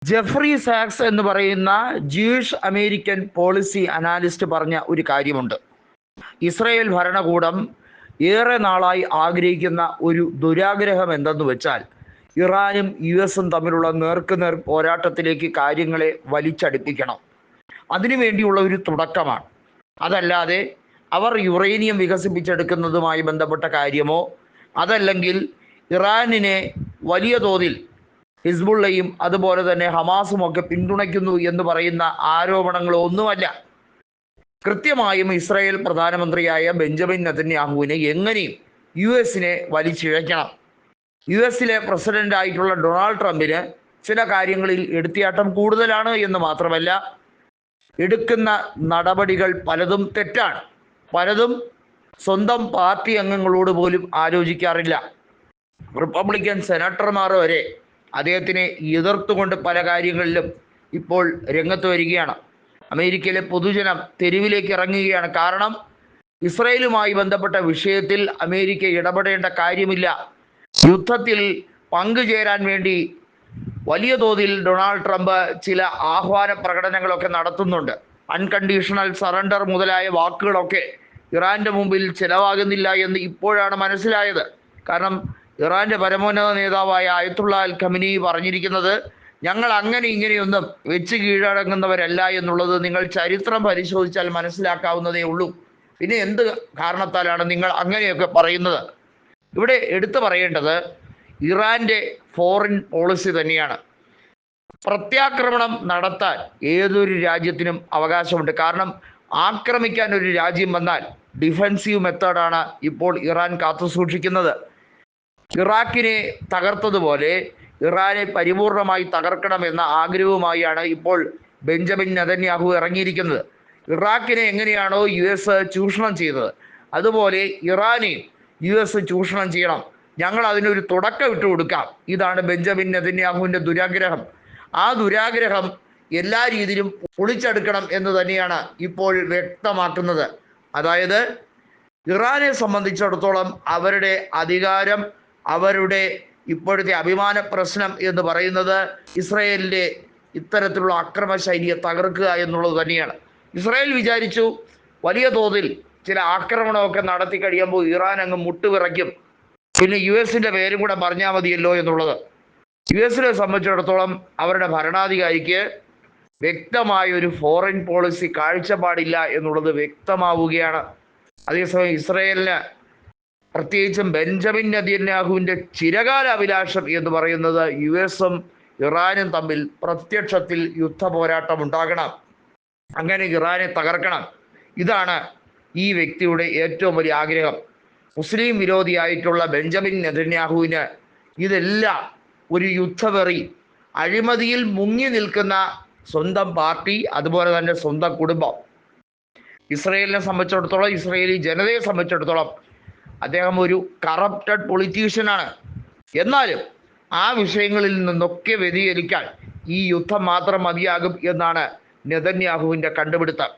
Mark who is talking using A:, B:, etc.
A: Jeffrey സാക്സ് എന്ന് പറയുന്ന Jewish American policy analyst പറഞ്ഞ ഒരു കാര്യമുണ്ട്. ഇസ്രയേൽ ഭരണകൂടം ഏറെ നാളായി ആഗ്രഹിക്കുന്ന ഒരു ദുരാഗ്രഹം എന്തെന്ന് വെച്ചാൽ ഇറാനും US-ഉം തമ്മിലുള്ള നേർക്കുനേർ പോരാട്ടത്തിലേക്ക് കാര്യങ്ങളെ വലിച്ചടുപ്പിക്കണം. അതിനുവേണ്ടിയുള്ള ഒരു തുടക്കമാണ്. അതല്ലാതെ അവർ യുറേനിയം വികസിപ്പിച്ചെടുക്കുന്നതുമായി ബന്ധപ്പെട്ട കാര്യമോ അതല്ലെങ്കിൽ ഇറാനിനെ വലിയ തോതിൽ ഹിസ്ബുള്ളയും അതുപോലെ തന്നെ ഹമാസും ഒക്കെ പിന്തുണയ്ക്കുന്നു എന്ന് പറയുന്ന ആരോപണങ്ങളോ ഒന്നുമല്ല. കൃത്യമായും ഇസ്രായേൽ പ്രധാനമന്ത്രിയായ ബെഞ്ചമിൻ നെതന്യാഹുവിനെ എങ്ങനെയും US-നെ വലിച്ചിഴയ്ക്കണം. US-ലെ പ്രസിഡന്റ് ആയിട്ടുള്ള ഡൊണാൾഡ് ട്രംപിന് ചില കാര്യങ്ങളിൽ എടുത്തിയാട്ടം കൂടുതലാണ് എന്ന് മാത്രമല്ല, എടുക്കുന്ന നടപടികൾ പലതും തെറ്റാണ്. പലതും സ്വന്തം പാർട്ടി അംഗങ്ങളോട് പോലും ആലോചിക്കാറില്ല. റിപ്പബ്ലിക്കൻ സെനറ്റർമാർ വരെ അദ്ദേഹത്തിനെ എതിർത്തുകൊണ്ട് പല കാര്യങ്ങളിലും ഇപ്പോൾ രംഗത്ത് വരികയാണ്. അമേരിക്കയിലെ പൊതുജനം തെരുവിലേക്ക് ഇറങ്ങുകയാണ്. കാരണം ഇസ്രയേലുമായി ബന്ധപ്പെട്ട വിഷയത്തിൽ അമേരിക്ക ഇടപെടേണ്ട കാര്യമില്ല. യുദ്ധത്തിൽ പങ്കുചേരാൻ വേണ്ടി വലിയ തോതിൽ ഡൊണാൾഡ് ട്രംപ് ചില ആഹ്വാന പ്രകടനങ്ങളൊക്കെ നടത്തുന്നുണ്ട്. അൺകണ്ടീഷണൽ സറണ്ടർ മുതലായ വാക്കുകളൊക്കെ ഇറാന്റെ മുമ്പിൽ ചിലവാകുന്നില്ല എന്ന് ഇപ്പോഴാണ് മനസ്സിലായത്. കാരണം ഇറാന്റെ പരമോന്നത നേതാവായ അയത്തുള്ള അൽ ഖമനി പറഞ്ഞിരിക്കുന്നത്, ഞങ്ങൾ അങ്ങനെ ഇങ്ങനെയൊന്നും വെച്ച് കീഴടങ്ങുന്നവരല്ല എന്നുള്ളത് നിങ്ങൾ ചരിത്രം പരിശോധിച്ചാൽ മനസ്സിലാക്കാവുന്നതേ ഉള്ളൂ. പിന്നെ എന്ത് കാരണത്താലാണ് നിങ്ങൾ അങ്ങനെയൊക്കെ പറയുന്നത്? ഇവിടെ എടുത്തു പറയേണ്ടത് ഇറാന്റെ ഫോറിൻ പോളിസി തന്നെയാണ്. പ്രത്യാക്രമണം നടത്താൻ ഏതൊരു രാജ്യത്തിനും അവകാശമുണ്ട്. കാരണം ആക്രമിക്കാൻ ഒരു രാജ്യം വന്നാൽ ഡിഫെൻസീവ് മെത്തേഡാണ് ഇപ്പോൾ ഇറാൻ കാത്തുസൂക്ഷിക്കുന്നത്. ഇറാഖിനെ തകർത്തതുപോലെ ഇറാനെ പരിപൂർണമായി തകർക്കണമെന്ന ആഗ്രഹവുമായാണ് ഇപ്പോൾ ബെഞ്ചമിൻ നെതന്യാഹു ഇറങ്ങിയിരിക്കുന്നത്. ഇറാഖിനെ എങ്ങനെയാണോ US ചൂഷണം ചെയ്തത്, അതുപോലെ ഇറാനെയും US ചൂഷണം ചെയ്യണം. ഞങ്ങൾ അതിനൊരു തുടക്കം ഇട്ട് കൊടുക്കാം. ഇതാണ് ബെഞ്ചമിൻ നെതന്യാഹുവിൻ്റെ ദുരാഗ്രഹം. ആ ദുരാഗ്രഹം എല്ലാ രീതിയിലും പൊളിച്ചെടുക്കണം എന്ന് തന്നെയാണ് ഇപ്പോൾ വ്യക്തമാക്കുന്നത്. അതായത് ഇറാനെ സംബന്ധിച്ചിടത്തോളം അവരുടെ അധികാരം, അവരുടെ ഇപ്പോഴത്തെ അഭിമാന പ്രശ്നം എന്ന് പറയുന്നത് ഇസ്രയേലിൻ്റെ ഇത്തരത്തിലുള്ള അക്രമ ശൈലിയെ തകർക്കുക എന്നുള്ളത് തന്നെയാണ്. ഇസ്രായേൽ വിചാരിച്ചു വലിയ തോതിൽ ചില ആക്രമണമൊക്കെ നടത്തി കഴിയുമ്പോൾ ഇറാൻ അങ്ങ് മുട്ടുവിറയ്ക്കും, പിന്നെ US-ൻ്റെ പേരും കൂടെ പറഞ്ഞാൽ മതിയല്ലോ എന്നുള്ളത്. US-നെ സംബന്ധിച്ചിടത്തോളം അവരുടെ ഭരണാധികാരിക്ക് വ്യക്തമായ ഒരു ഫോറിൻ പോളിസി കാഴ്ചപ്പാടില്ല എന്നുള്ളത് വ്യക്തമാവുകയാണ്. അതേസമയം ഇസ്രയേലിന്, പ്രത്യേകിച്ചും ബെഞ്ചമിൻ നെതന്യാഹുവിൻ്റെ ചിരകാല അഭിലാഷം എന്ന് പറയുന്നത് US-ഉം ഇറാനും തമ്മിൽ പ്രത്യക്ഷത്തിൽ യുദ്ധ പോരാട്ടം ഉണ്ടാകണം. അങ്ങനെ ഇറാനെ തകർക്കണം. ഇതാണ് ഈ വ്യക്തിയുടെ ഏറ്റവും വലിയ ആഗ്രഹം. മുസ്ലിം വിരോധിയായിട്ടുള്ള ബെഞ്ചമിൻ നെതന്യാഹുവിന് ഇതെല്ലാം ഒരു യുദ്ധവെറി, അഴിമതിയിൽ മുങ്ങി നിൽക്കുന്ന സ്വന്തം പാർട്ടി, അതുപോലെ തന്നെ സ്വന്തം കുടുംബം. ഇസ്രയേലിനെ സംബന്ധിച്ചിടത്തോളം, ഇസ്രയേലി ജനതയെ സംബന്ധിച്ചിടത്തോളം അദ്ദേഹം ഒരു കറപ്റ്റഡ് പൊളിറ്റീഷ്യനാണ്. എന്നാലും ആ വിഷയങ്ങളിൽ നിന്നൊക്കെ വ്യതിചലിക്കാൻ ഈ യുദ്ധം മാത്രം മതിയാകും എന്നാണ് നെതന്യാഹുവിൻ്റെ കണ്ടുപിടുത്തം.